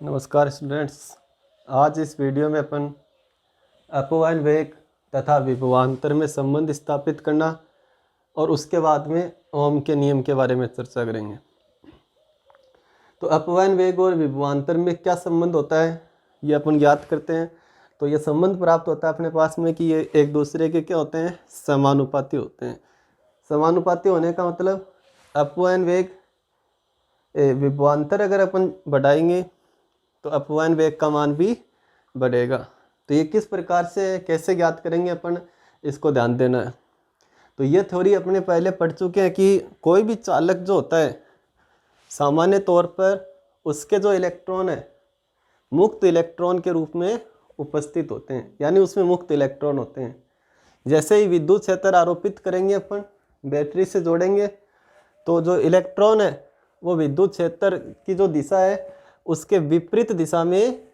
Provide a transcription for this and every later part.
नमस्कार स्टूडेंट्स। आज इस वीडियो में अपन अपवयन वेग तथा विभवांतर में संबंध स्थापित करना और उसके बाद में ओम के नियम के बारे में चर्चा करेंगे। तो अपवयन वेग और विभवांतर में क्या संबंध होता है ये अपन ज्ञात करते हैं। तो ये संबंध प्राप्त होता है अपने पास में कि ये एक दूसरे के क्या होते हैं, समानुपाती होते हैं। समानुपाती होने का मतलब अपवयन वेग विभवांतर अगर अपन बढ़ाएंगे तो अपवयन वेग का मान भी बढ़ेगा। तो ये किस प्रकार से कैसे ज्ञात करेंगे अपन, इसको ध्यान देना है। तो ये थ्योरी अपने पहले पढ़ चुके हैं कि कोई भी चालक जो होता है सामान्य तौर पर उसके जो इलेक्ट्रॉन है मुक्त इलेक्ट्रॉन के रूप में उपस्थित होते हैं, यानी उसमें मुक्त इलेक्ट्रॉन होते हैं। जैसे ही विद्युत क्षेत्र आरोपित करेंगे अपन, बैटरी से जोड़ेंगे, तो जो इलेक्ट्रॉन है वो विद्युत क्षेत्र की जो दिशा है उसके विपरीत दिशा में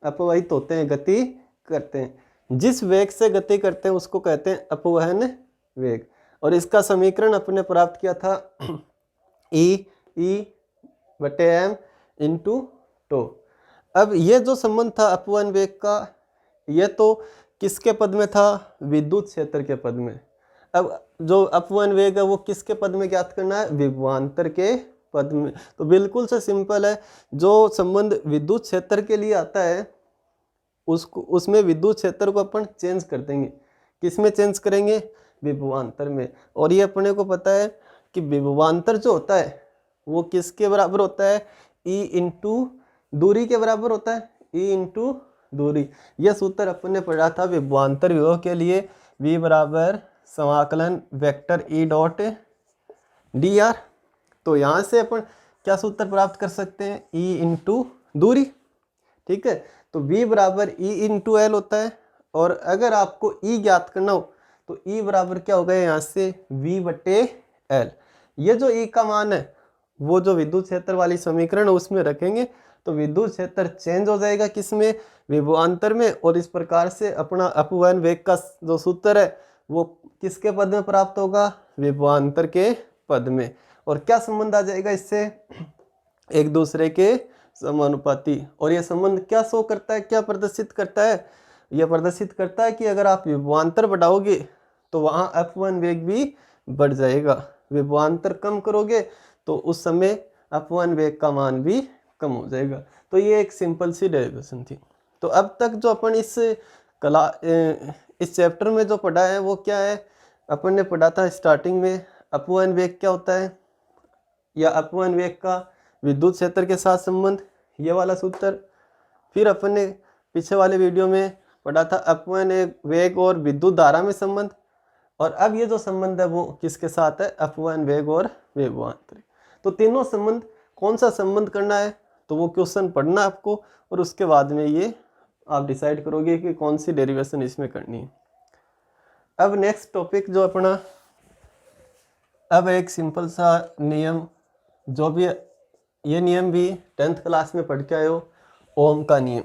अपवहित होते हैं, गति करते हैं। जिस वेग से गति करते हैं उसको कहते हैं अपवहन वेग। और इसका समीकरण अपने प्राप्त किया था E/m इंटू टो। अब ये जो संबंध था अपवहन वेग का, ये तो किसके पद में था, विद्युत क्षेत्र के पद में। अब जो अपवहन वेग है वो किसके पद में ज्ञात करना है, विभवांतर के पद में। तो बिल्कुल से सिंपल है, जो संबंध विद्युत क्षेत्र के लिए आता है उसमें विद्युत क्षेत्र को अपन चेंज कर देंगे। किस में चेंज करेंगे, विभवांतर में। और ये अपने को पता है कि विभवांतर जो होता है वो किसके बराबर होता है, E इंटू दूरी के बराबर होता है, E इंटू दूरी। यह सूत्र अपन ने पढ़ा था विभवांतर विभव के लिए, V बराबर समाकलन वेक्टर E डॉट dr। तो यहाँ से अपन क्या सूत्र प्राप्त कर सकते हैं, E इंटू दूरी। ठीक है, तो V बराबर E इंटू एल होता है। और अगर आपको E ज्ञात करना हो तो E बराबर क्या होगा, यहाँ से V बटे एल। ये जो E का मान है वो जो विद्युत क्षेत्र वाली समीकरण है उसमें रखेंगे तो विद्युत क्षेत्र चेंज हो जाएगा किसमें, विभवांतर में। और इस प्रकार से अपना अपवयन वेग का जो सूत्र है वो किसके पद में प्राप्त होगा, विभवांतर के पद में। और क्या संबंध आ जाएगा इससे, एक दूसरे के समानुपाती। और यह संबंध क्या शो करता है, क्या प्रदर्शित करता है, यह प्रदर्शित करता है कि अगर आप विभवांतर बढ़ाओगे तो वहाँ अपवयन वेग भी बढ़ जाएगा, विभवांतर कम करोगे तो उस समय अपवयन वेग का मान भी कम हो जाएगा। तो ये एक सिंपल सी डेरिवेशन थी। तो अब तक जो अपन इस चैप्टर में जो पढ़ा है वो क्या है, अपन ने पढ़ा था स्टार्टिंग में अपवयन वेग क्या होता है, या अपवयन वेग का विद्युत क्षेत्र के साथ संबंध, ये वाला सूत्र। फिर अपन ने पीछे वाले वीडियो में पढ़ा था अपवयन वेग और विद्युत धारा में संबंध। और अब ये जो संबंध है वो किसके साथ है, अपवयन वेग और विभवांतर। तो तीनों संबंध कौन सा संबंध करना है तो वो क्वेश्चन पढ़ना है आपको, और उसके बाद में ये आप डिसाइड करोगे कि कौन सी डेरिवेशन इसमें करनी है। अब नेक्स्ट टॉपिक जो अपना, अब एक सिंपल सा नियम, जो भी ये नियम भी 10th क्लास में पढ़ के आए हो, ओम का नियम।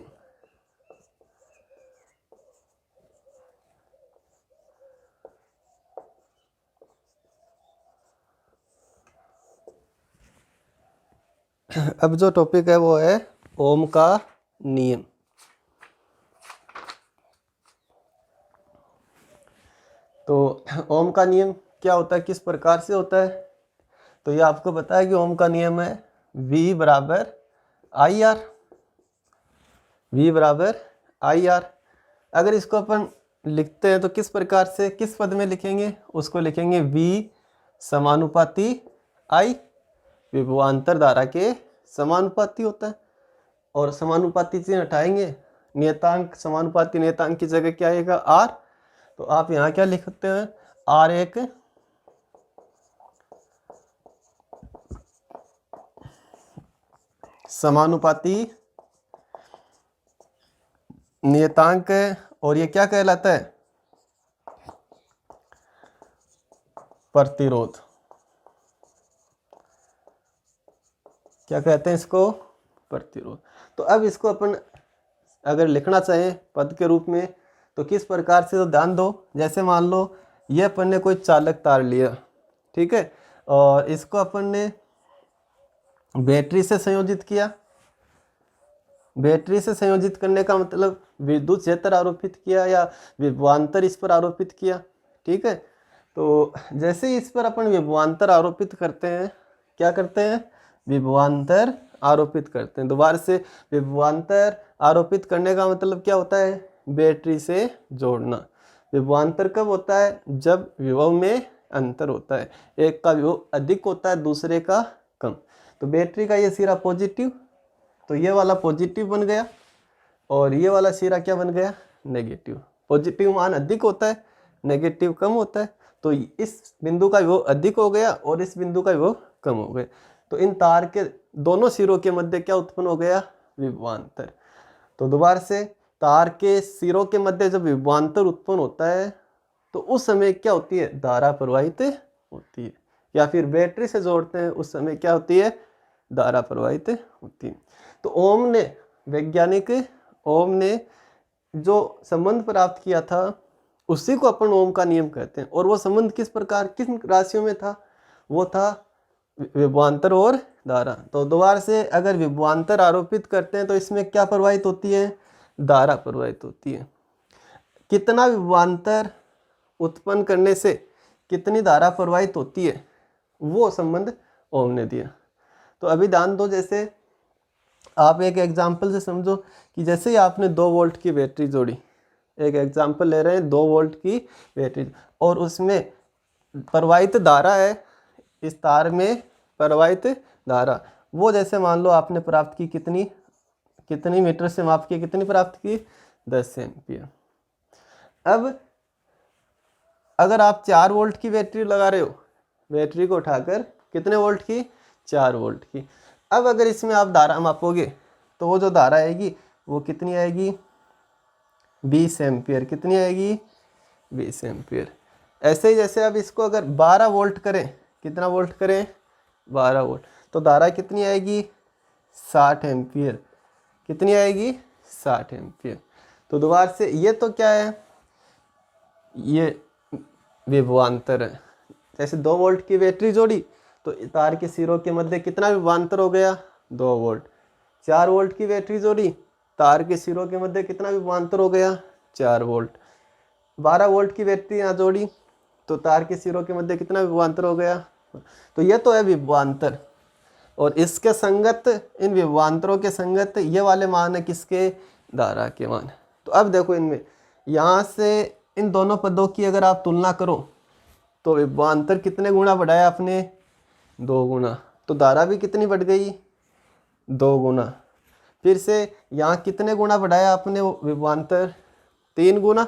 अब जो टॉपिक है वो है ओम का नियम। तो ओम का नियम क्या होता है, किस प्रकार से होता है, तो ये आपको पता है कि ओम का नियम है V बराबर आई आर। V बराबर आई आर। अगर इसको अपन लिखते हैं तो किस प्रकार से, किस पद में लिखेंगे, उसको लिखेंगे V समानुपाती I, विभवांतर धारा के समानुपाती होता है। और समानुपाती चिन्ह हटाएंगे, नियतांक समानुपाती नियतांक की जगह क्या आएगा, R। तो आप यहाँ क्या लिख सकते हैं, R एक समानुपाती नियतांक है। और ये क्या कहलाता है, प्रतिरोध। क्या कहते हैं इसको, प्रतिरोध। तो अब इसको अपन अगर लिखना चाहें पद के रूप में तो किस प्रकार से, तो ध्यान दो, जैसे मान लो ये अपन ने कोई चालक तार लिया, ठीक है, और इसको अपन ने बैटरी से संयोजित किया। बैटरी से संयोजित करने का मतलब विद्युत क्षेत्र आरोपित किया या विभवांतर इस पर आरोपित किया। ठीक है, तो जैसे ही इस पर अपन विभवांतर आरोपित करते हैं, क्या करते हैं, विभवांतर आरोपित करते हैं। दोबारा से विभवांतर आरोपित करने का मतलब क्या होता है, बैटरी से जोड़ना। विभवांतर कब होता है, जब विभव में अंतर होता है, एक का विभव अधिक होता है दूसरे का कम। तो बैटरी का ये सिरा पॉजिटिव, तो ये वाला पॉजिटिव बन गया, और ये वाला सिरा क्या बन गया, नेगेटिव। पॉजिटिव मान अधिक होता है, नेगेटिव कम होता है, तो इस बिंदु का विभव अधिक हो गया और इस बिंदु का विभव कम हो गया। तो इन तार के दोनों सिरों के मध्य क्या उत्पन्न हो गया, विभवांतर। तो दोबारा से तार के सिरों के मध्य जब विभवांतर उत्पन्न होता है तो उस समय क्या होती है, धारा प्रवाहित होती है। या फिर बैटरी से जोड़ते हैं उस समय क्या होती है, धारा प्रवाहित होती है। तो ओम ने, वैज्ञानिक ओम ने जो संबंध प्राप्त किया था उसी को अपन ओम का नियम कहते हैं। और वो संबंध किस प्रकार, किस राशियों में था, वो था विभवांतर और धारा। तो दोबारा से अगर विभवांतर आरोपित करते हैं तो इसमें क्या प्रवाहित होती है, धारा प्रवाहित होती है। कितना विभवांतर उत्पन्न करने से कितनी धारा प्रवाहित होती है, वो संबंध ओम ने दिया। तो अभी ध्यान दो, जैसे आप एक एग्जाम्पल से समझो कि जैसे ही आपने 2 वोल्ट की बैटरी जोड़ी, एक एग्जाम्पल ले रहे हैं, 2 वोल्ट की बैटरी, और उसमें प्रवाहित धारा है, इस तार में प्रवाहित धारा, वो जैसे मान लो आपने प्राप्त की कितनी मीटर से माप की, कितनी प्राप्त की, 10 एम्पियर। अब अगर आप 4 वोल्ट की बैटरी लगा रहे हो, बैटरी को उठाकर कितने वोल्ट की, 4 वोल्ट की। अब अगर इसमें आप धारा मापोगे तो वो जो धारा आएगी वो कितनी आएगी, 20 एम्पियर। कितनी आएगी, 20 एम्पियर। ऐसे ही जैसे अब इसको अगर 12 वोल्ट करें, कितना वोल्ट करें, 12 वोल्ट, तो धारा कितनी आएगी, 60 एम्पियर। कितनी आएगी, 60 एम्पियर। तो दोबारा से ये तो क्या है, ये विभवांतर है। जैसे 2 वोल्ट की बैटरी जोड़ी तो तार के सिरों के मध्य कितना विभवांतर हो गया, 2 वोल्ट। 4 वोल्ट की बैटरी जोड़ी, तार के सिरों के मध्य कितना विभवांतर हो गया, 4 वोल्ट। 12 वोल्ट की बैटरी यहाँ जोड़ी तो तार के सिरों के मध्य कितना विभवांतर हो गया। तो ये तो है विभवांतर, और इसके संगत, इन विभवांतरों के संगत ये वाले मान है किसके, धारा के मान। तो अब देखो इनमें, यहाँ से इन दोनों पदों की अगर आप तुलना करो तो विभवांतर कितने गुना बढ़ाया आपने, 2 गुना। तो धारा भी कितनी बढ़ गई, 2 गुना। फिर से यहाँ कितने गुना बढ़ाया आपने विभवांतर, 3 गुना।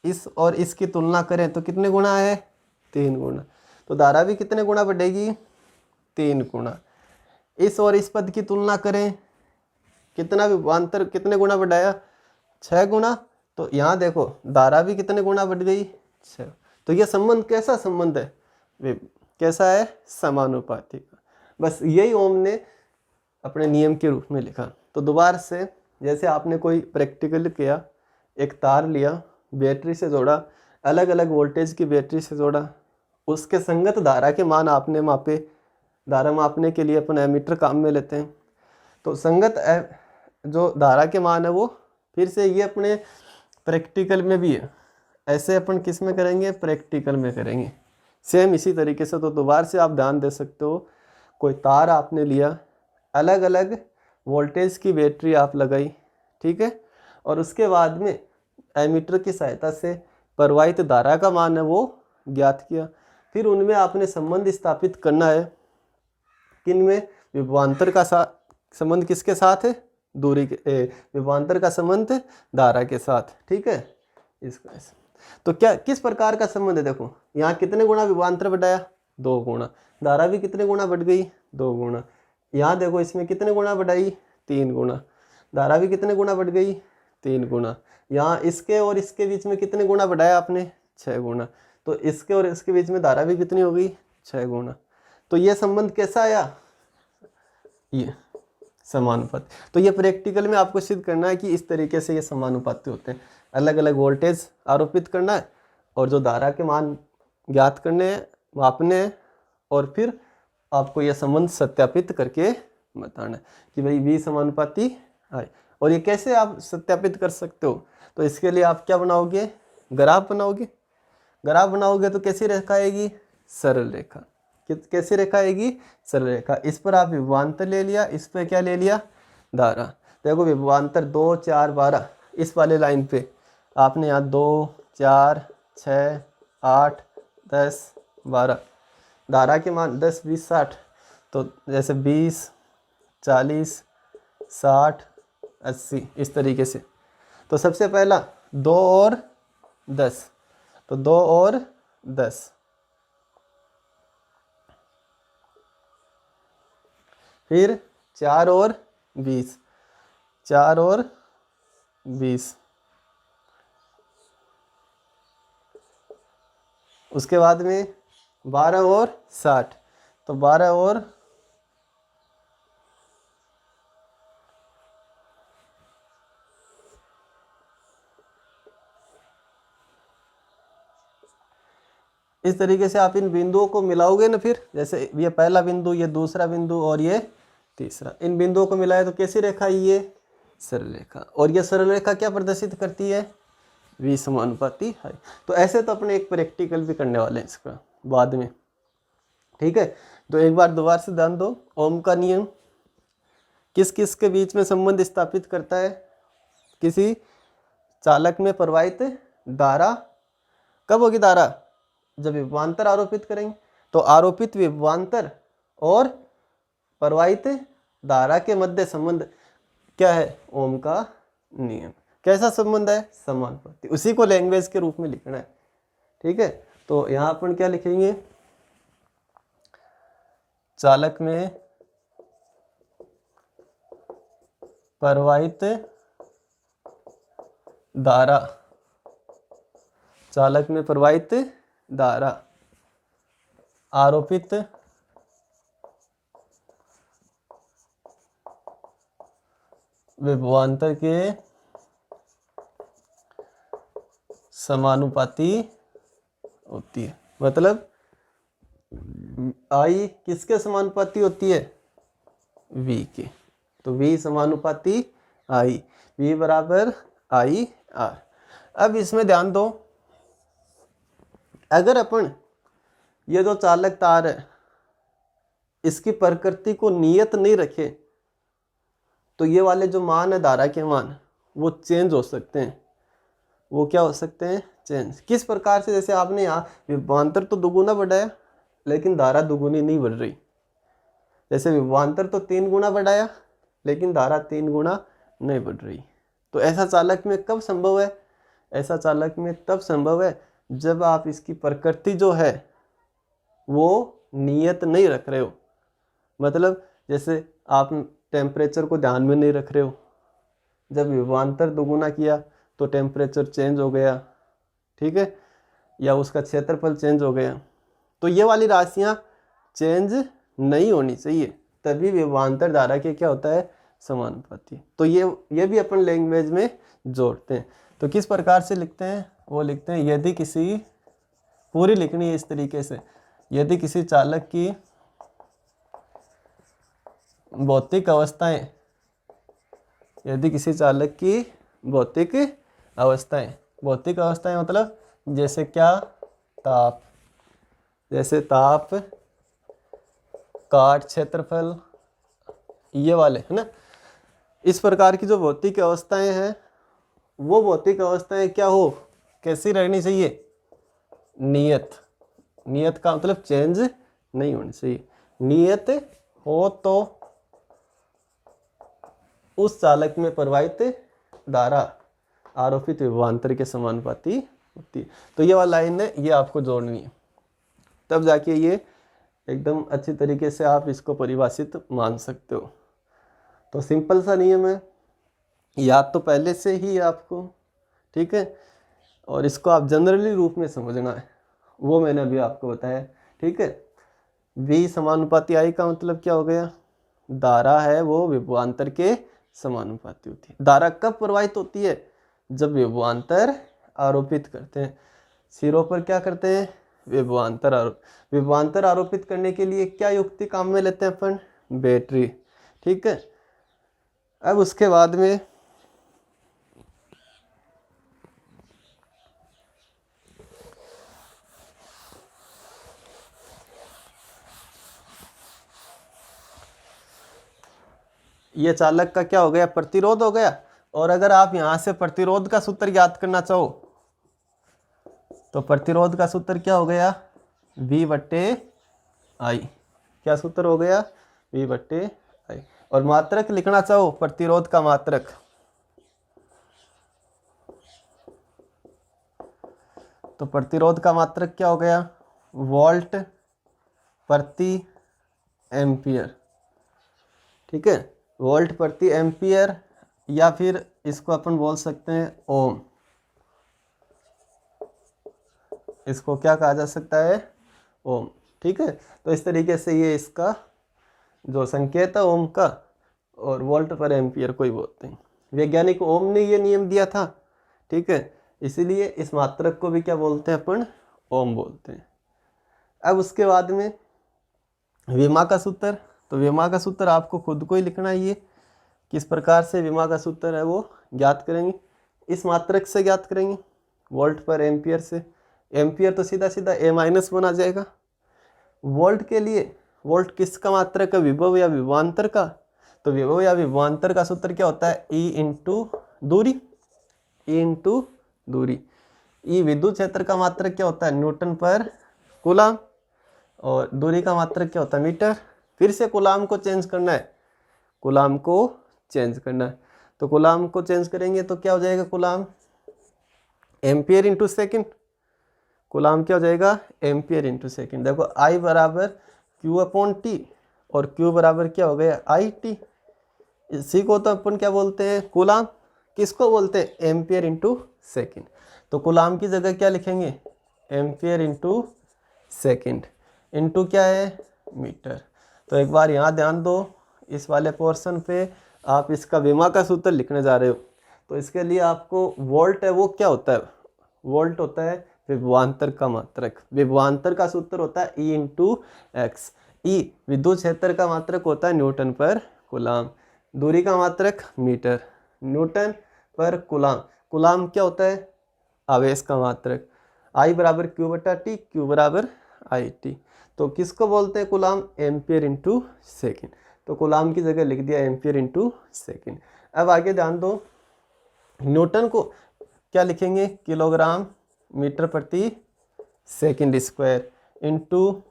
इस और इसकी तुलना करें तो कितने गुना है, 3 गुना। तो धारा भी कितने गुना बढ़ेगी, 3 गुना। इस और इस पद की तुलना करें, कितना विभवांतर कितने गुना बढ़ाया, 6 गुना। तो यहाँ देखो धारा भी कितने गुना बढ़ गई, 6। तो यह संबंध कैसा संबंध है, कैसा है, समानुपाती का। बस यही ओम ने अपने नियम के रूप में लिखा। तो दोबारा से जैसे आपने कोई प्रैक्टिकल किया, एक तार लिया, बैटरी से जोड़ा, अलग अलग वोल्टेज की बैटरी से जोड़ा, उसके संगत धारा के मान आपने मापे। धारा मापने के लिए अपन एमीटर काम में लेते हैं। तो संगत जो धारा के मान है वो फिर से ये अपने प्रैक्टिकल में भी है। ऐसे अपन किस में करेंगे, प्रैक्टिकल में करेंगे सेम इसी तरीके से। तो दोबारा से आप ध्यान दे सकते हो, कोई तार आपने लिया, अलग अलग वोल्टेज की बैटरी आप लगाई, ठीक है, और उसके बाद में एमीटर की सहायता से प्रवाहित धारा का मान है वो ज्ञात किया। फिर उनमें आपने संबंध स्थापित करना है, किनमें, विभवांतर का संबंध किसके साथ है, दूरी के, विभवांतर का संबंध धारा के साथ, ठीक है। इसका तो क्या किस प्रकार का संबंध है, देखो यहाँ कितने गुना विभवांतर बढ़ाया, 2 गुना। धारा भी कितने गुना बढ़ गई, 2 गुना। यहाँ देखो इसमें कितने गुना बढ़ाई, 3 गुना। धारा भी कितने गुना बढ़ गई, 3 गुना। यहाँ इसके और इसके बीच में कितने गुना बढ़ाया आपने, 6 गुना। तो इसके और इसके बीच में धारा भी कितनी हो गई, 6 गुना। तो ये संबंध कैसा आया, ये समानुपाती। तो ये प्रैक्टिकल में आपको सिद्ध करना है कि इस तरीके से ये समानुपाती होते हैं। अलग अलग वोल्टेज आरोपित करना है और जो धारा के मान ज्ञात करने हैं, मापने हैं, और फिर आपको यह संबंध सत्यापित करके बताना है कि भाई V समानुपाती आए। और ये कैसे आप सत्यापित कर सकते हो? तो इसके लिए आप क्या बनाओगे? ग्राफ बनाओगे। ग्राफ बनाओगे तो कैसी रेखा आएगी? सरल रेखा। कैसी रेखा आएगी? सरल रेखा। इस पर आप विभवांतर ले लिया, इस पर क्या ले लिया? धारा। देखो विभवांतर 2 4 12, इस वाले लाइन पे आपने यहाँ 2 4 6 8 10 12, धारा के मान 10 20 60, तो जैसे 20 40 60 80 इस तरीके से। तो सबसे पहला 2 और 10, तो 2 और 10, फिर 4 और 20, 4 और 20, उसके बाद में 12 और 60, तो 12 और इस तरीके से आप इन बिंदुओं को मिलाओगे ना, फिर जैसे ये पहला बिंदु, ये दूसरा बिंदु और ये तीसरा, इन बिंदुओं को मिलाए तो कैसी रेखा? ये सरल रेखा। और ये सरल रेखा क्या प्रदर्शित करती है? V समानुपाती है। तो ऐसे तो अपने एक प्रैक्टिकल भी करने वाले हैं इसका बाद में, ठीक है। तो एक बार दोबारा से ध्यान दो, ओम का नियम किस किस के बीच में संबंध स्थापित करता है? किसी चालक में प्रवाहित धारा कब होगी? धारा जब विभवांतर आरोपित करेंगे। तो आरोपित विभवांतर और प्रवाहित धारा के मध्य संबंध क्या है? ओम का नियम। कैसा संबंध है? समानुपाती। उसी को लैंग्वेज के रूप में लिखना है, ठीक है। तो यहाँ अपन क्या लिखेंगे? चालक में प्रवाहित धारा, चालक में प्रवाहित धारा आरोपित विभवांतर के समानुपाती होती है। मतलब I किसके समानुपाती होती है? V के। तो V समानुपाती I, V बराबर I R। अब इसमें ध्यान दो, अगर अपन ये जो चालक तार है इसकी प्रकृति को नियत नहीं रखे तो ये वाले जो मान है धारा के मान वो चेंज हो सकते हैं। वो क्या हो सकते हैं? चेंज। किस प्रकार से? जैसे आपने यहाँ विभवांतर तो दुगुना बढ़ाया लेकिन धारा दुगुनी नहीं बढ़ रही। जैसे विभवांतर तो 3 गुना बढ़ाया लेकिन धारा 3 गुना नहीं बढ़ रही। तो ऐसा चालक में कब संभव है? ऐसा चालक में तब संभव है जब आप इसकी प्रकृति जो है वो नियत नहीं रख रहे हो। मतलब जैसे आप टेम्परेचर को ध्यान में नहीं रख रहे हो, जब विभवांतर दोगुना किया तो टेम्परेचर चेंज हो गया, ठीक है, या उसका क्षेत्रफल चेंज हो गया। तो ये वाली राशियां चेंज नहीं होनी चाहिए, तभी विभवांतर धारा के क्या होता है? समानुपाती। तो ये भी अपन लैंग्वेज में जोड़ते हैं। तो किस प्रकार से लिखते हैं? वो लिखते हैं, यदि किसी, पूरी लिखनी है इस तरीके से, यदि किसी चालक की भौतिक अवस्थाएं, यदि किसी चालक की भौतिक अवस्थाएं, भौतिक अवस्थाएं मतलब जैसे क्या? ताप, जैसे ताप, काट क्षेत्रफल, ये वाले है ना। इस प्रकार की जो भौतिक अवस्थाएं हैं वो भौतिक अवस्थाएं क्या हो? कैसी रहनी चाहिए? नियत। नियत का मतलब चेंज नहीं होनी चाहिए। नियत हो तो उस चालक में प्रवाहित धारा आरोपित विभवांतर के समानुपाती होती है। तो ये वाला लाइन है, ये आपको जोड़नी है, तब जाके ये एकदम अच्छी तरीके से आप इसको परिभाषित मान सकते हो। तो सिंपल सा नियम है, याद तो पहले से ही आपको, ठीक है, और इसको आप जनरली रूप में समझना है, वो मैंने अभी आपको बताया, ठीक है। V समानुपाती I का मतलब क्या हो गया? धारा है वो विभवांतर के समानुपाती होती है। धारा कब प्रवाहित होती है? जब विभवांतर आरोपित करते हैं। सिरों पर क्या करते हैं? विभवांतर आरोपित करने के लिए क्या युक्ति काम में लेते हैं अपन? बैटरी, ठीक है। अब उसके बाद में ये चालक का क्या हो गया, प्रतिरोध हो गया। और अगर आप यहाँ से प्रतिरोध का सूत्र ज्ञात करना चाहो तो प्रतिरोध का सूत्र क्या हो गया, V/I। क्या सूत्र हो गया, V/I। और मात्रक लिखना चाहो, प्रतिरोध का मात्रक, तो प्रतिरोध का मात्रक क्या हो गया, वोल्ट प्रति एम्पियर। ठीक है, वोल्ट प्रति एम्पियर, या फिर इसको अपन बोल सकते हैं ओम। इसको क्या कहा जा सकता है, ओम। ठीक है, तो इस तरीके से ये इसका जो संकेत है ओम का, और वोल्ट पर एम्पियर को ही बोलते हैं। वैज्ञानिक ओम ने ये नियम दिया था। ठीक है, इसीलिए इस मात्रक को भी क्या बोलते हैं अपन, ओम बोलते हैं। अब उसके बाद में विमा का सूत्र, तो विमा का सूत्र आपको खुद को ही लिखना है। ये किस प्रकार से विमा का सूत्र है वो ज्ञात करेंगे, इस मात्रक से ज्ञात करेंगे, वोल्ट पर एम्पियर से। एम्पियर तो सीधा सीधा A- बना जाएगा। वोल्ट के लिए, वोल्ट किसका मात्रक है, विभव या विभवांतर का। तो विभव या विभवांतर का सूत्र क्या होता है, E इंटू दूरी, E इंटू दूरी। E विद्युत क्षेत्र का मात्रक क्या होता है, न्यूटन पर कूलाम, और दूरी का मात्रक क्या होता है, मीटर। फिर से कूलाम को चेंज करना है, कूलाम को चेंज करना है, तो कूलाम को चेंज करेंगे तो क्या हो जाएगा, coulomb ampere into second. Coulomb क्या हो जाएगा, एम्पियर इंटू सेकेंड। देखो I बराबर Q/T, और Q बराबर क्या हो गया, IT। इसी को तो अपन क्या बोलते हैं, कूलाम। किसको बोलते हैं, एम्पियर इंटू सेकेंड। तो कूलाम की जगह क्या लिखेंगे, एम्पियर इंटू सेकेंड, इंटू क्या है, मीटर। तो एक बार यहाँ ध्यान दो, इस वाले पोर्शन पे आप इसका विमा का सूत्र लिखने जा रहे हो। तो इसके लिए आपको वोल्ट है वो क्या होता है, वोल्ट होता है विभवांतर का मात्रक। विभवांतर का सूत्र होता है E इंटू एक्स। E विद्युत क्षेत्र का मात्रक होता है न्यूटन पर कूलाम, दूरी का मात्रक मीटर, न्यूटन पर कूलाम। कूलाम क्या होता है, आवेश का मात्रक। I बराबर Q/T, Q बराबर IT। तो किसको बोलते हैं कूलाम, एम्पियर इंटू सेकेंड। तो कूलाम की जगह लिख दिया एम्पियर इंटू सेकेंड। अब आगे ध्यान दो, न्यूटन को क्या लिखेंगे, किलोग्राम मीटर प्रति सेकेंड स्क्वायर, इंटू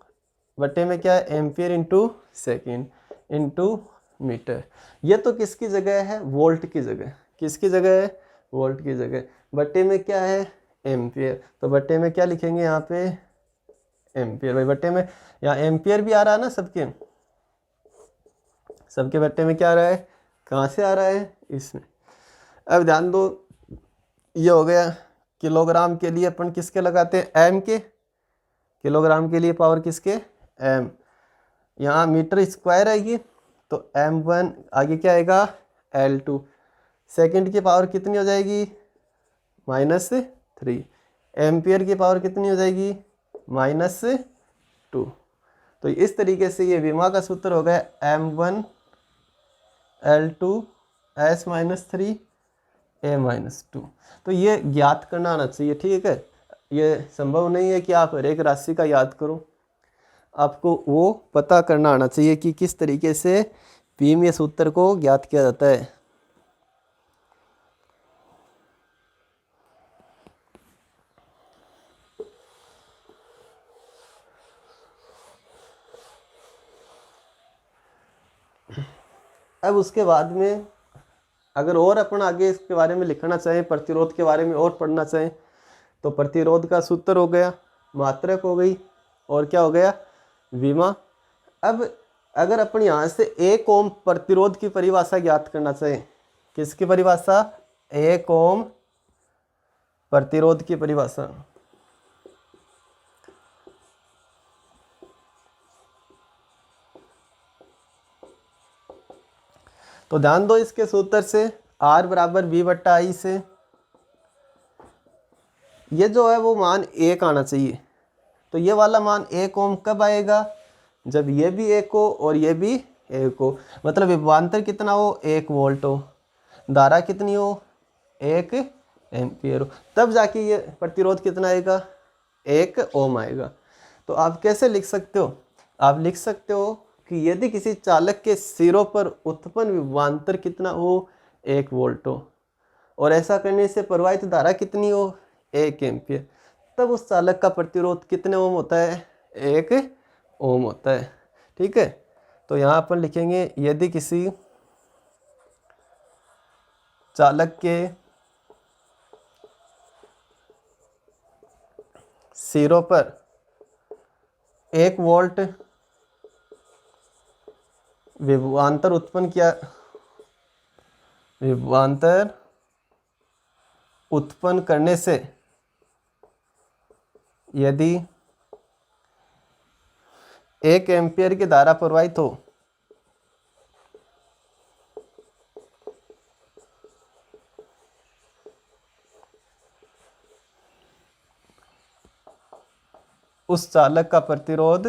बटे में क्या है, ampere into second into metre. ये तो किसकी जगह है, वोल्ट की जगह। किसकी जगह है, वोल्ट की जगह। बटे में क्या है, एम्पियर, तो बटे में क्या लिखेंगे यहाँ पे, एम्पियर। भाई बटे में यहाँ एम्पियर भी आ रहा है ना, सबके सबके बटे में क्या आ रहा है, कहाँ से आ रहा है, इसमें। अब ध्यान दो, ये हो गया किलोग्राम के लिए अपन किसके लगाते हैं, एम के। किलोग्राम के लिए पावर किसके, एम। यहाँ मीटर स्क्वायर आएगी तो M1, आगे क्या आएगा, L2। सेकंड की पावर कितनी हो जाएगी, -3। एम्पियर की पावर कितनी हो जाएगी, -2। तो इस तरीके से ये विमा का सूत्र हो गया M1 L2 S-3 A-2। तो ये ज्ञात करना आना चाहिए। ठीक है, ये संभव नहीं है कि आप हर एक राशि का याद करो, आपको वो पता करना आना चाहिए कि किस तरीके से विमीय सूत्र को ज्ञात किया जाता है। अब उसके बाद में अगर और अपन आगे इसके बारे में लिखना चाहें, प्रतिरोध के बारे में और पढ़ना चाहें, तो प्रतिरोध का सूत्र हो गया, मात्रक हो गई, और क्या हो गया, विमा। अब अगर अपन यहाँ से 1 ओम प्रतिरोध की परिभाषा ज्ञात करना चाहें, किसकी परिभाषा, 1 ओम प्रतिरोध की परिभाषा, तो ध्यान दो इसके सूत्र से, R बराबर V/I से ये जो है वो मान 1 आना चाहिए। तो ये वाला मान 1 ओम कब आएगा, जब ये भी 1 हो और ये भी 1 हो, मतलब विभवांतर कितना हो, 1 वोल्ट हो, धारा कितनी हो, 1 एम्पियर हो, तब जाके ये प्रतिरोध कितना आएगा, 1 ओम आएगा। तो आप कैसे लिख सकते हो, आप लिख सकते हो कि यदि किसी चालक के सिरों पर उत्पन्न विभवांतर कितना हो, 1 वोल्ट हो, और ऐसा करने से प्रवाहित धारा कितनी हो, 1 एम्पियर, तब उस चालक का प्रतिरोध कितने ओम होता है, 1 ओम होता है। ठीक है, तो यहाँ अपन लिखेंगे यदि किसी चालक के सिरों पर 1 वोल्ट विभवांतर उत्पन्न करने से यदि 1 एम्पियर की धारा प्रवाहित हो, उस चालक का प्रतिरोध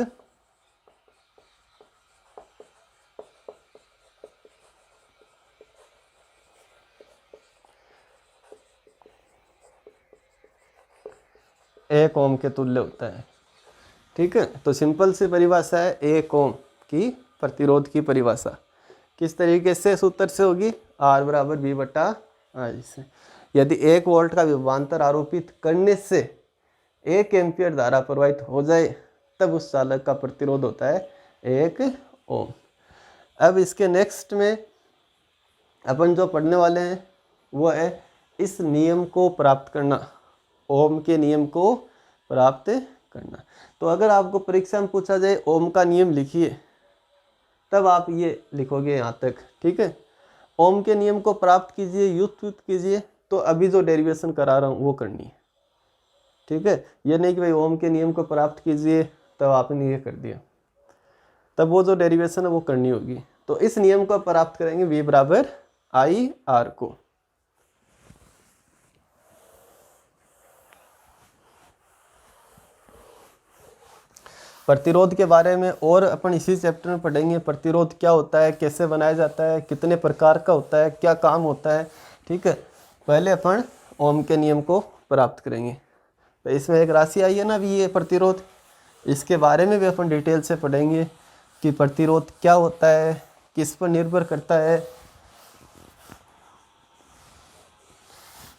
1 ओम के तुल्य होता है। ठीक है, तो सिंपल सी परिभाषा है 1 ओम की प्रतिरोध की परिभाषा। किस तरीके से सूत्र से होगी, R बराबर V बटा I से। यदि 1 वोल्ट का विभवांतर आरोपित करने से 1 एम्पियर धारा प्रवाहित हो जाए, तब उस चालक का प्रतिरोध होता है 1 ओम। अब इसके नेक्स्ट में अपन जो पढ़ने वाले हैं वो है इस नियम को प्राप्त करना, ओम के नियम को प्राप्त करना। तो अगर आपको परीक्षा में पूछा जाए ओम का नियम लिखिए, तब आप ये लिखोगे यहाँ तक। ठीक है, ओम के नियम को प्राप्त कीजिए, युक्त कीजिए, तो अभी जो डेरिवेशन करा रहा हूँ वो करनी है। ठीक है, ये नहीं कि भाई ओम के नियम को प्राप्त कीजिए तब आपने ये कर दिया, तब वो जो डेरिवेशन है वो करनी होगी। तो इस नियम को प्राप्त करेंगे V बराबर I R को। प्रतिरोध के बारे में और अपन इसी चैप्टर में पढ़ेंगे। प्रतिरोध क्या होता है, कैसे बनाया जाता है, कितने प्रकार का होता है, क्या काम होता है। ठीक है, पहले अपन ओम के नियम को प्राप्त करेंगे। तो इसमें एक राशि आई है ना अभी, ये प्रतिरोध, इसके बारे में भी अपन डिटेल से पढ़ेंगे कि प्रतिरोध क्या होता है, किस पर निर्भर करता है,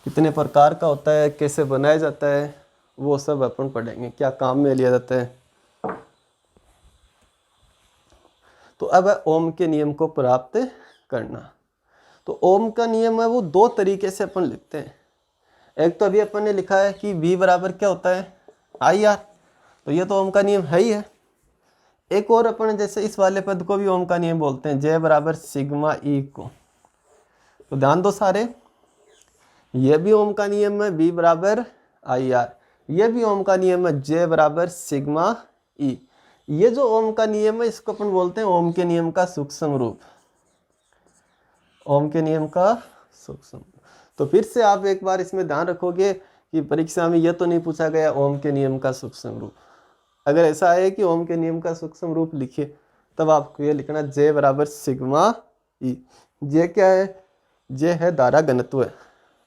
कितने प्रकार का होता है, कैसे बनाया जाता है, वो सब अपन पढ़ेंगे, क्या काम में लिया जाता है। तो अब ओम के नियम को प्राप्त करना। तो ओम का नियम है वो 2 तरीके से अपन लिखते हैं। एक तो अभी अपन ने लिखा है कि V बराबर क्या होता है, IR, तो ये तो ओम का नियम है ही है। एक और अपन जैसे इस वाले पद को भी ओम का नियम बोलते हैं, J बराबर सिग्मा E को। तो ध्यान दो सारे, ये भी ओम का नियम है V बराबर IR, ये भी ओम का नियम है J बराबर सिग्मा E। ये जो ओम का नियम है इसको अपन बोलते हैं ओम के नियम का सूक्ष्म रूप, ओम के नियम का सूक्ष्म। तो फिर से आप एक बार इसमें ध्यान रखोगे कि परीक्षा में यह तो नहीं पूछा गया ओम के नियम का सूक्ष्म रूप। अगर ऐसा है कि ओम के नियम का सूक्ष्म रूप लिखिए, तब आपको ये लिखना J बराबर सिग्मा E। J क्या है, J है धारा घनत्व।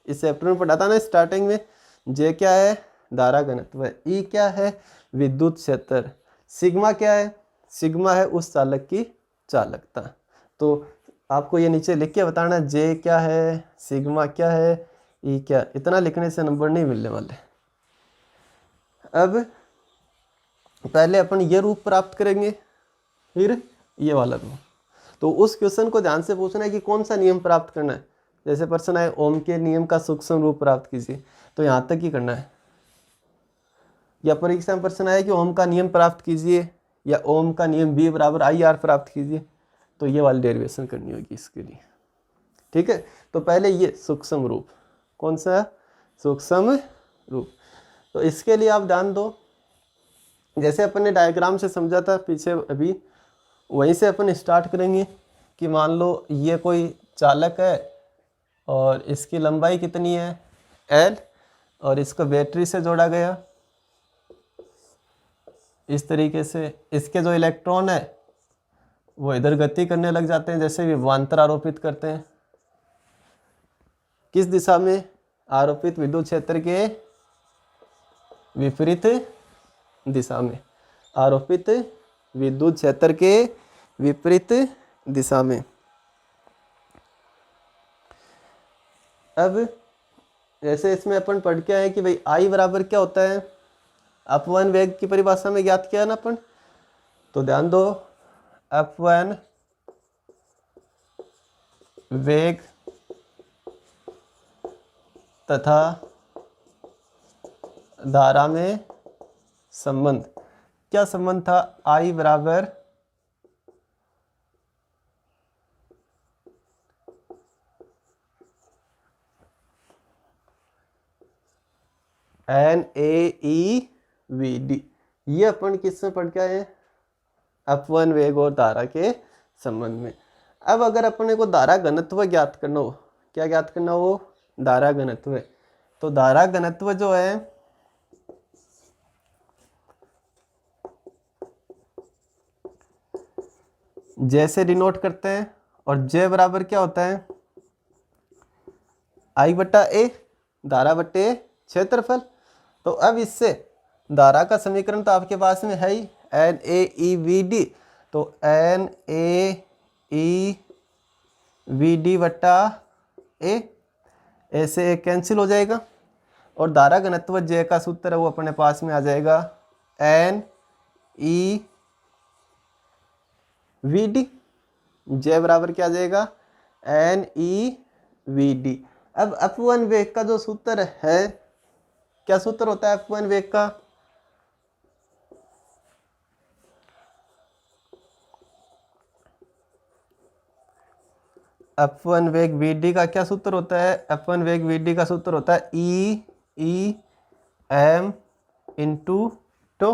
इस चैप्टर में पढ़ा था ना स्टार्टिंग में, J क्या है, धारा घनत्व। E क्या है, विद्युत क्षेत्र। सिग्मा क्या है, सिग्मा है उस चालक की चालकता। तो आपको ये नीचे लिख के बताना J क्या है, सिग्मा क्या है, E क्या। इतना लिखने से नंबर नहीं मिलने वाले। अब पहले अपन ये रूप प्राप्त करेंगे, फिर ये वाला रूप। तो उस क्वेश्चन को ध्यान से पूछना है कि कौन सा नियम प्राप्त करना है। जैसे प्रश्न है ओम के नियम का सूक्ष्म रूप प्राप्त कीजिए, तो यहाँ तक ही करना है। या परीक्षा में प्रश्न है कि ओम का नियम प्राप्त कीजिए या ओम का नियम V बराबर IR प्राप्त कीजिए, तो ये वाली डेरिवेशन करनी होगी इसके लिए। ठीक है, तो पहले ये सूक्ष्म रूप, कौन सा सूक्ष्म रूप। तो इसके लिए आप ध्यान दो, जैसे अपन ने डायग्राम से समझा था पीछे, अभी वहीं से अपन स्टार्ट करेंगे कि मान लो ये कोई चालक है और इसकी लंबाई कितनी है L, और इसको बैटरी से जोड़ा गया। इस तरीके से इसके जो इलेक्ट्रॉन है वो इधर गति करने लग जाते हैं, जैसे विभवांतर आरोपित करते हैं। किस दिशा में, आरोपित विद्युत क्षेत्र के विपरीत दिशा में, आरोपित विद्युत क्षेत्र के विपरीत दिशा में। अब जैसे इसमें अपन पढ़ के आए कि भाई आई बराबर क्या होता है, अपवन वेग की परिभाषा में ज्ञात किया ना अपन, तो ध्यान दो, अपवन वेग तथा धारा में संबंध, क्या संबंध था, आई बराबर N A E V D. ये अपन किसमें पढ़ के आए हैं, अपवन वेग और धारा के संबंध में। अब अगर अपने को धारा घनत्व ज्ञात करना हो, क्या ज्ञात करना हो, धारा घनत्व। तो धारा घनत्व जो है जे से डिनोट करते हैं, और जे बराबर क्या होता है, आई बटा ए, धारा बटे क्षेत्रफल। तो अब इससे धारा का समीकरण तो आपके पास में है ही, N A E V D, तो N A E V D बटा ए से कैंसिल हो जाएगा, और धारा घनत्व जे का सूत्र है वो अपने पास में आ जाएगा, एन ई वी डी, जे बराबर क्या आ जाएगा, एन ई वी डी। अब अपवन वेग का जो सूत्र है, क्या सूत्र होता है अपवन वेग का, अपवन वेग वी का क्या सूत्र होता है, अपवन वेग वी का सूत्र होता है ई एम इंटू टो।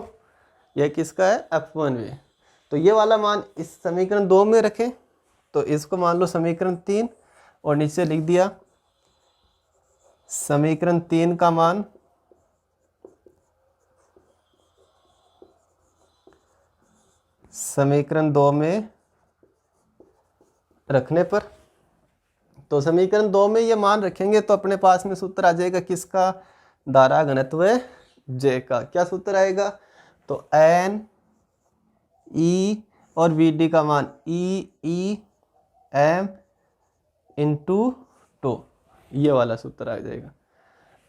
यह किसका है, अपवन वेग। तो ये वाला मान इस समीकरण 2 में रखें, तो इसको मान लो समीकरण 3, और नीचे लिख दिया समीकरण 3 का मान समीकरण 2 में रखने पर, तो समीकरण 2 में ये मान रखेंगे तो अपने पास में सूत्र आ जाएगा किसका, धारा घनत्व जे का। क्या सूत्र आएगा, तो एन ई और वी डी का मान ई एम इंटू टू, ये वाला सूत्र आ जाएगा।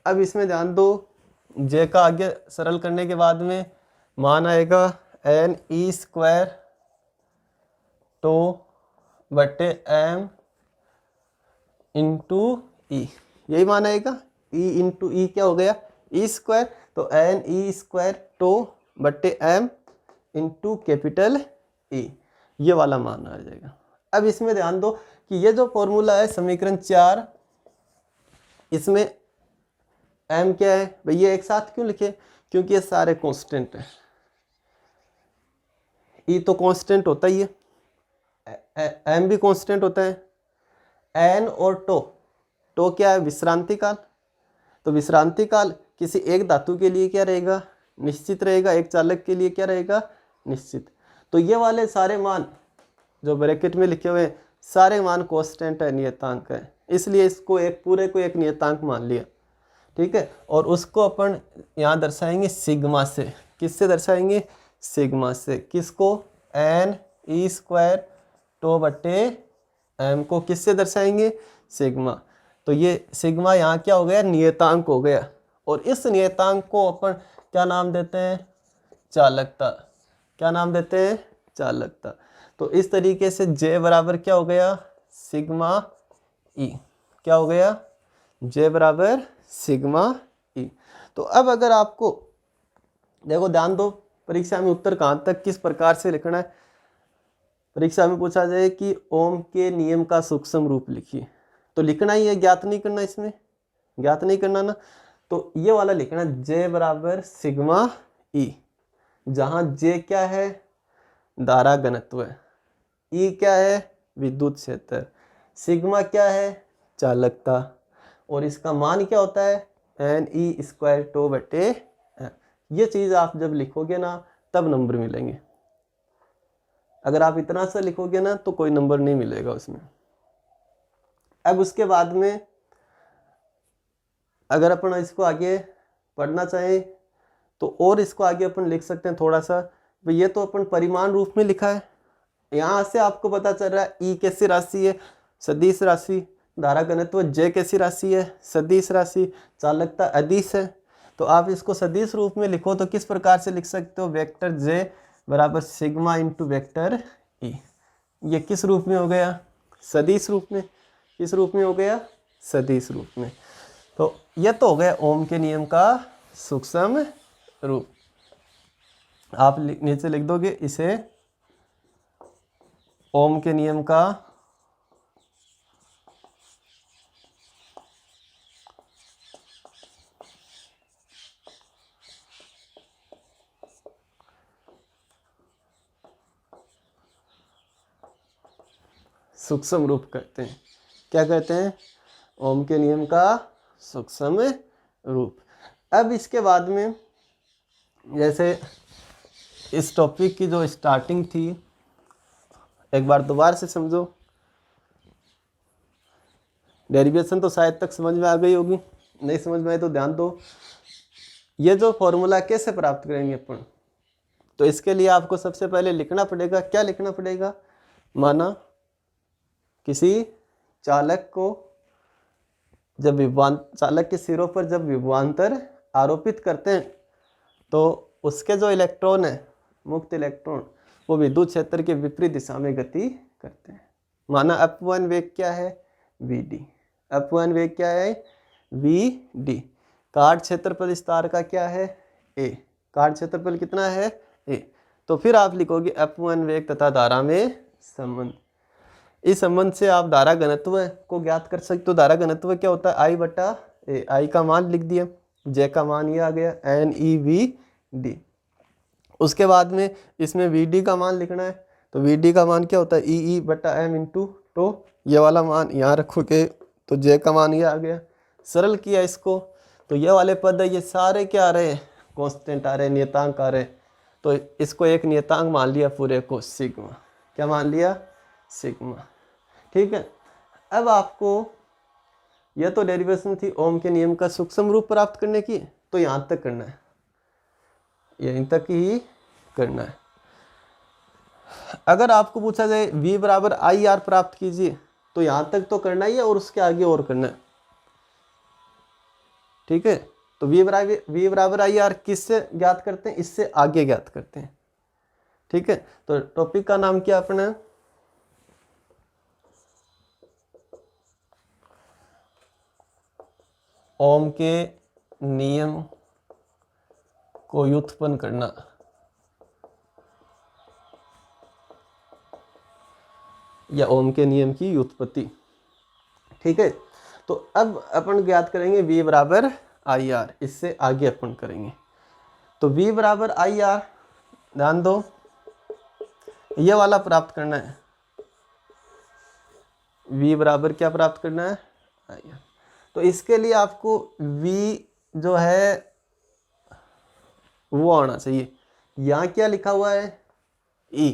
अब इसमें ध्यान दो, जे का आगे सरल करने के बाद में मान आएगा एन ई स्क्वायर टू बटे एम इंटू ई, यही मान आएगा, ई इंटू ई क्या हो गया, ई स्क्वायर, तो एन ई स्क्वायर टू बटे एम इंटू कैपिटल ई, ये वाला मान आ जाएगा। अब इसमें ध्यान दो कि ये जो फॉर्मूला है समीकरण 4, इसमें एम क्या है भाई, ये एक साथ क्यों लिखे, क्योंकि ये सारे कांस्टेंट हैं, ई तो कांस्टेंट होता ही है, एम भी कांस्टेंट होता है, एन और टो क्या है, विश्रांति काल। तो विश्रांति काल किसी एक धातु के लिए क्या रहेगा, निश्चित रहेगा, एक चालक के लिए क्या रहेगा, निश्चित। तो ये वाले सारे मान जो ब्रैकेट में लिखे हुए हैं, सारे मान कांस्टेंट है, नियतांक है, इसलिए इसको एक पूरे को एक नियतांक मान लिया, ठीक है। और उसको अपन यहाँ दर्शाएंगे सिग्मा से, किससे दर्शाएंगे, सिग्मा से। किसको, एन ई स्क्वायर टो बटे एम को किससे दर्शाएंगे, सिग्मा। तो ये सिग्मा यहाँ क्या हो गया, नियतांक हो गया, और इस नियतांक को अपन क्या नाम देते हैं, चालकता। क्या नाम देते हैं, चालकता। तो इस तरीके से जे बराबर क्या हो गया, सिग्मा ई, क्या हो गया, जे बराबर सिग्मा ई। तो अब अगर आपको देखो, ध्यान दो, परीक्षा में उत्तर कहाँ तक किस प्रकार से लिखना है। परीक्षा में पूछा जाए कि ओम के नियम का सूक्ष्म रूप लिखिए, तो लिखना ही है, ज्ञात नहीं करना, इसमें ज्ञात नहीं करना ना। तो ये वाला लिखना, जे बराबर सिग्मा ई, जहाँ जे क्या है, धारा घनत्व, ई क्या है, विद्युत क्षेत्र, सिग्मा क्या है, चालकता, और इसका मान क्या होता है, एन ई स्क्वायर टो बटे। ये चीज़ आप जब लिखोगे ना तब नंबर मिलेंगे, अगर आप इतना सा लिखोगे ना तो कोई नंबर नहीं मिलेगा उसमें। अब उसके बाद में अगर अपन इसको आगे पढ़ना चाहें तो और इसको आगे अपन लिख सकते हैं थोड़ा सा। ये तो अपन परिमाण रूप में लिखा है, यहाँ से आपको पता चल रहा है ई कैसी राशि है, सदिश राशि, धारा घनत्व जे कैसी राशि है, सदिश राशि, चालकता अदिश है। तो आप इसको सदिश रूप में लिखो तो किस प्रकार से लिख सकते हो, वेक्टर जे बराबर सिग्मा इंटू वेक्टर ई। ये किस रूप में हो गया, सदिश रूप में। किस रूप में हो गया, सदिश रूप में। तो यह तो हो गया ओम के नियम का सूक्ष्म रूप। आप नीचे लिख दोगे इसे ओम के नियम का सूक्ष्म रूप कहते हैं। क्या कहते हैं, ओम के नियम का सूक्ष्म रूप। अब इसके बाद में जैसे इस टॉपिक की जो स्टार्टिंग थी, एक बार दोबारा से समझो। डेरिवेशन तो शायद तक समझ में आ गई होगी, नहीं समझ में आए तो ध्यान दो। ये जो फॉर्मूला कैसे प्राप्त करेंगे अपन, तो इसके लिए आपको सबसे पहले लिखना पड़ेगा, क्या लिखना पड़ेगा, माना किसी चालक को जब चालक के सिरों पर जब विभवांतर आरोपित करते हैं तो उसके जो इलेक्ट्रॉन है, मुक्त इलेक्ट्रॉन, वो विद्युत क्षेत्र के विपरीत दिशा में गति करते हैं। माना अपवन वेग क्या है, Vd। अपवन वेग क्या है, Vd। काट क्षेत्रफल विस्तार का क्या है, A। काट क्षेत्रफल कितना है, A। तो फिर आप लिखोगे अपवन वेग तथा धारा में संबंध। इस संबंध से आप धारा घनत्व को ज्ञात कर सकते हो। धारा घनत्व क्या होता है, I बटा A। I का मान लिख दिया, J का मान ये आ गया NeVd। उसके बाद में इसमें Vd का मान लिखना है, तो Vd का मान क्या होता है, E बटा M इंटू टो। ये वाला मान यहाँ रखोगे तो J का मान ये आ गया। सरल किया इसको तो ये वाले पद है, ये सारे क्या आ रहे हैं, कांस्टेंट आ रहे हैं, नियतांक आ रहे हैं। तो इसको एक नियतांक मान लिया पूरे को, सिग्मा। क्या मान लिया, सिग्मा। ठीक है। अब आपको यह तो डेरिवेशन थी ओम के नियम का सूक्ष्म रूप प्राप्त करने की, तो यहाँ तक करना है, यहीं तक ही करना है। अगर आपको पूछा जाए V बराबर आई आर प्राप्त कीजिए, तो यहाँ तक तो करना ही है और उसके आगे और करना है। ठीक है। तो V बराबर आई आर किससे ज्ञात करते हैं, इससे आगे ज्ञात करते हैं। ठीक है। तो टॉपिक का नाम क्या अपना, ओम के नियम को व्युत्पन्न करना। या ओम के नियम की व्युत्पत्ति। ठीक है। तो अब अपन ज्ञात करेंगे V बराबर आई आर, इससे आगे अपन करेंगे। तो V बराबर आई आर, ध्यान दो, ये वाला प्राप्त करना है। V बराबर क्या प्राप्त करना है, आई आर। तो इसके लिए आपको V जो है वो आना चाहिए। यहाँ क्या लिखा हुआ है, E।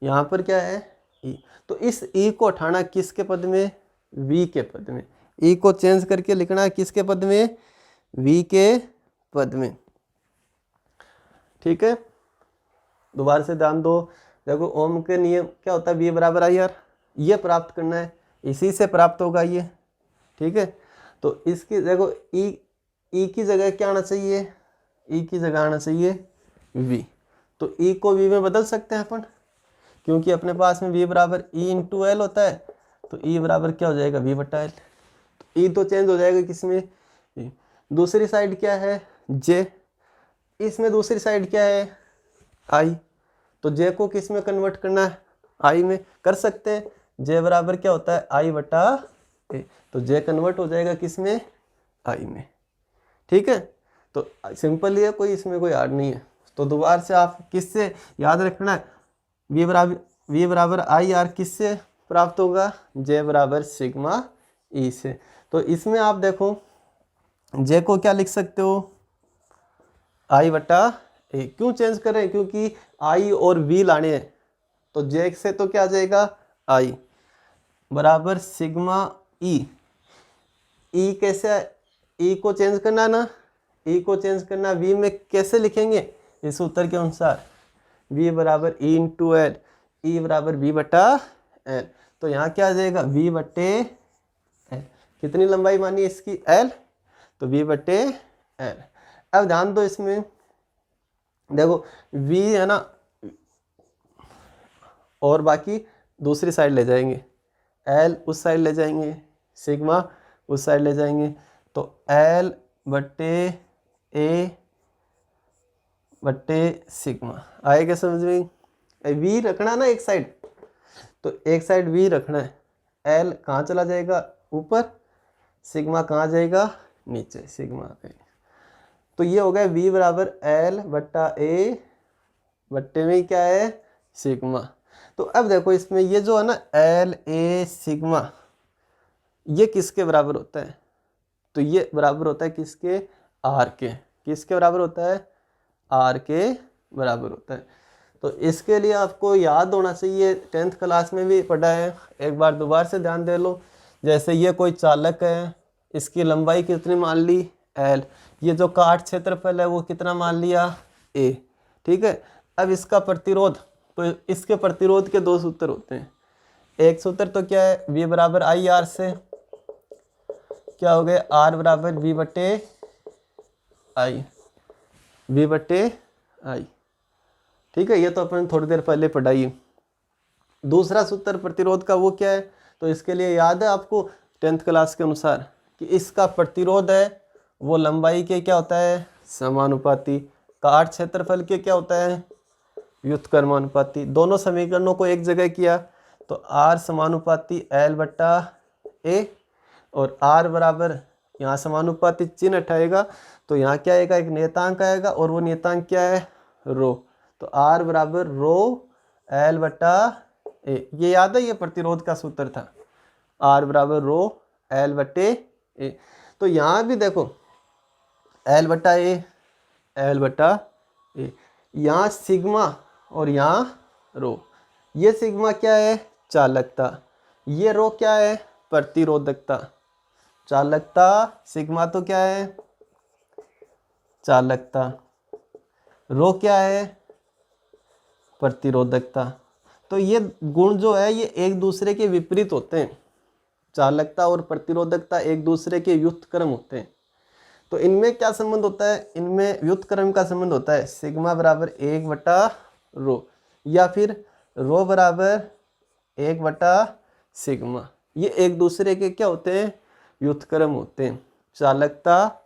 यहाँ पर क्या है, E। तो इस E को उठाना किसके पद में, V के पद में। E को चेंज करके लिखना है किसके पद में, V के पद में। ठीक है। दोबारा से ध्यान दो, देखो ओम के नियम क्या होता है, V बराबर आई आर, ये प्राप्त करना है, इसी से प्राप्त होगा ये। ठीक है। तो इसकी देखो E की जगह क्या आना चाहिए, E की जगह आना चाहिए V। तो E को V में बदल सकते हैं अपन, क्योंकि अपने पास में V बराबर E इंटू एल होता है। तो E बराबर क्या हो जाएगा, V बटा एल। तो E तो चेंज हो जाएगा किसमें, E। दूसरी साइड क्या है, J। इसमें दूसरी साइड क्या है, I। तो J को किस में कन्वर्ट करना है, I में कर सकते हैं। J बराबर क्या होता है, I बटा A। तो J कन्वर्ट हो जाएगा किस में, I में। ठीक है। तो सिंपल ही है, कोई इसमें कोई हार्ड नहीं है। तो दोबारा से आप किससे याद रखना है, V बराबर आई आर किससे प्राप्त होगा, J बराबर सिग्मा E से। तो इसमें आप देखो J को क्या लिख सकते हो, I बटा A। क्यों चेंज करें, क्योंकि I और V लाने हैं। तो J से तो क्या आ जाएगा, I बराबर सिग्मा E। E कैसे, E को चेंज करना ना, E को चेंज करना, V में कैसे लिखेंगे, इस उत्तर के अनुसार V बराबर E इंटू एल। ई बराबर वी बटा एल। तो यहाँ क्या आ जाएगा वी बटे एल। कितनी लंबाई मानी इसकी एल, तो वी बटे एल। अब ध्यान दो इसमें, देखो वी है ना, और बाकी दूसरी साइड ले जाएंगे, एल उस साइड ले जाएंगे, सिग्मा उस साइड ले जाएंगे, तो एल बटे ए बटे सिग्मा आएगा समझ में। वी रखना ना एक साइड, तो एक साइड वी रखना है, एल कहाँ चला जाएगा ऊपर, सिग्मा कहाँ जाएगा नीचे, सिग्मा पे। तो ये हो गया वी बराबर एल बट्टा ए बट्टे में क्या है सिग्मा। तो अब देखो इसमें ये जो है ना एल ए सिग्मा, ये किसके बराबर होता है, तो ये बराबर होता है किसके, आर के। किसके बराबर होता है, आर के बराबर होता है। तो इसके लिए आपको याद होना चाहिए, 10th क्लास में भी पढ़ा है, एक बार दोबारा से ध्यान दे लो। जैसे ये कोई चालक है, इसकी लंबाई कितनी मान ली एल, ये जो काट क्षेत्रफल है वो कितना मान लिया ए, ठीक है। अब इसका प्रतिरोध, तो इसके प्रतिरोध के दो सूत्र होते हैं। एक सूत्र तो क्या है वी बराबर आई आर से, क्या हो गया आर बराबर वी बटे आई, वी बटे आई, ठीक है। ये तो अपन थोड़ी देर पहले पढ़ाई है। दूसरा सूत्र प्रतिरोध का वो क्या है, तो इसके लिए याद है आपको 10th क्लास के अनुसार कि इसका प्रतिरोध है वो लंबाई के क्या होता है समानुपाती, काट क्षेत्रफल के क्या होता है व्युत्क्रमानुपाती। दोनों समीकरणों को एक जगह किया तो आर समानुपाती एल बट्टा ए, और आर बराबर यहाँ समानुपाती चिन्ह हटाएगा तो यहाँ क्या आएगा एक नियतांक आएगा, और वो नियतांक क्या है रो। तो आर बराबर रो एल बट्टा ए, ये याद है ये प्रतिरोध का सूत्र था, आर बराबर रो एल बट्टे ए। तो यहाँ भी देखो एल बट्टा ए, एल बट्टा ए, यहाँ सिग्मा और यहाँ रो। ये सिग्मा क्या है चालकता, ये रो क्या है प्रतिरोधकता। चालकता सिग्मा तो क्या है चालकता, रो क्या है प्रतिरोधकता। तो ये गुण जो है ये एक दूसरे के विपरीत होते हैं, चालकता और प्रतिरोधकता एक दूसरे के व्युत्क्रम होते हैं। तो इनमें क्या संबंध होता है, इनमें व्युत्क्रम का संबंध होता है सिग्मा बराबर 1/रो, या फिर रो बराबर 1/सिग्मा। ये एक दूसरे के क्या होते हैं व्युत्क्रम होते हैं। चालकता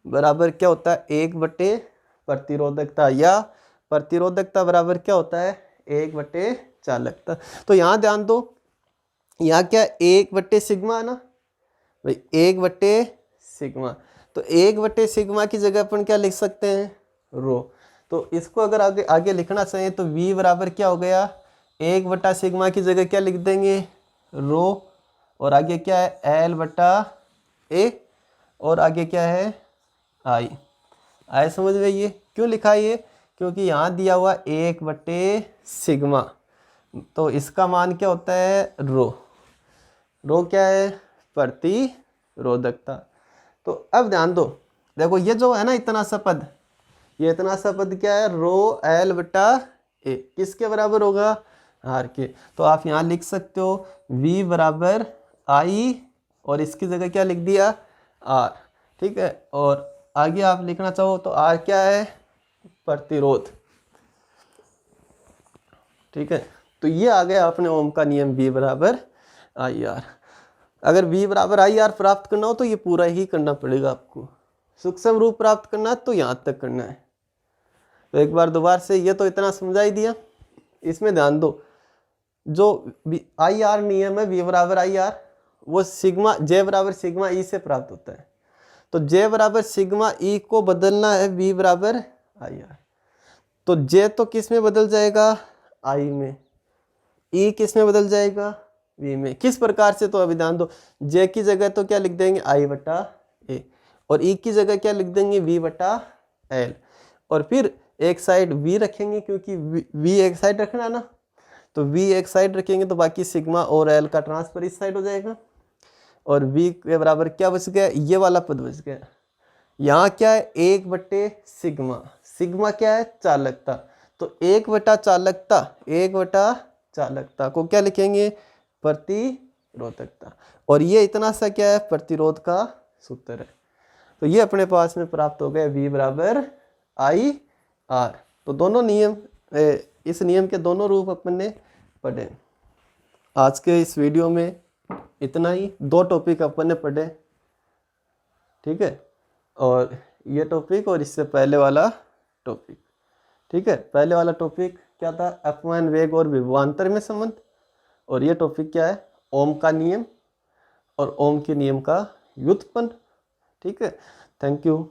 बराबर क्या होता है 1/प्रतिरोधकता, या प्रतिरोधकता बराबर क्या होता है 1/चालकता। तो यहाँ ध्यान दो, यहाँ क्या 1/सिग्मा है ना भाई, 1/सिग्मा। तो 1/सिग्मा की जगह अपन क्या लिख सकते हैं रो। तो इसको अगर आगे आगे लिखना चाहिए तो v बराबर क्या हो गया 1/सिग्मा की जगह क्या लिख देंगे रो, और आगे क्या है l/a, और आगे क्या है आई। आए समझ में ये क्यों लिखा ये, क्योंकि यहाँ दिया हुआ 1/सिग्मा, तो इसका मान क्या होता है रो। रो क्या है प्रतिरोधकता। तो अब ध्यान दो, देखो ये जो है ना इतना सा पद, ये इतना सा पद क्या है रो l/a, किसके बराबर होगा आर के। तो आप यहाँ लिख सकते हो v बराबर आई, और इसकी जगह क्या लिख दिया आर, ठीक है। और आगे आप लिखना चाहो तो आर क्या है प्रतिरोध, ठीक है। तो ये आ गया अपने ओम का नियम v बराबर आई आर। अगर v बराबर आई आर प्राप्त करना हो तो ये पूरा ही करना पड़ेगा आपको, सूक्ष्म रूप प्राप्त करना है तो यहाँ तक करना है। तो एक बार दोबारा से ये तो इतना समझा ही दिया। इसमें ध्यान दो, जो आई आर नियम है v बराबर आई आर, वो सिग्मा जे बराबर सिग्मा ई से प्राप्त होता है। तो जे बराबर सिग्मा ई को बदलना है v बराबर आई आर, तो जे तो किस में बदल जाएगा आई में, ई किस में बदल जाएगा v में। किस प्रकार से, तो अभी ध्यान दो, जे की जगह तो क्या लिख देंगे i/a, और ई की जगह क्या लिख देंगे v/l, और फिर एक साइड v रखेंगे क्योंकि v एक साइड रखना है ना, तो v एक साइड रखेंगे तो बाकी सिग्मा और l का ट्रांसफर इस साइड हो जाएगा, और v के बराबर क्या बच गया ये वाला पद बच गया। यहाँ क्या है 1/सिग्मा, सिग्मा क्या है चालकता, तो 1/चालकता 1/चालकता चालकता को क्या लिखेंगे, प्रतिरोधकता। और ये इतना सा क्या है, प्रतिरोध का सूत्र है। तो ये अपने पास में प्राप्त हो गया V बराबर I R। तो दोनों नियम, इस नियम के दोनों रूप अपन ने पढ़े। आज के इस वीडियो में इतना ही, 2 टॉपिक अपन ने पढ़े, ठीक है। और ये टॉपिक और इससे पहले वाला टॉपिक, ठीक है। पहले वाला टॉपिक क्या था, अपवहन वेग और विभवांतर में संबंध। और ये टॉपिक क्या है, ओम का नियम और ओम के नियम का व्युत्पन्न, ठीक है। Thank you.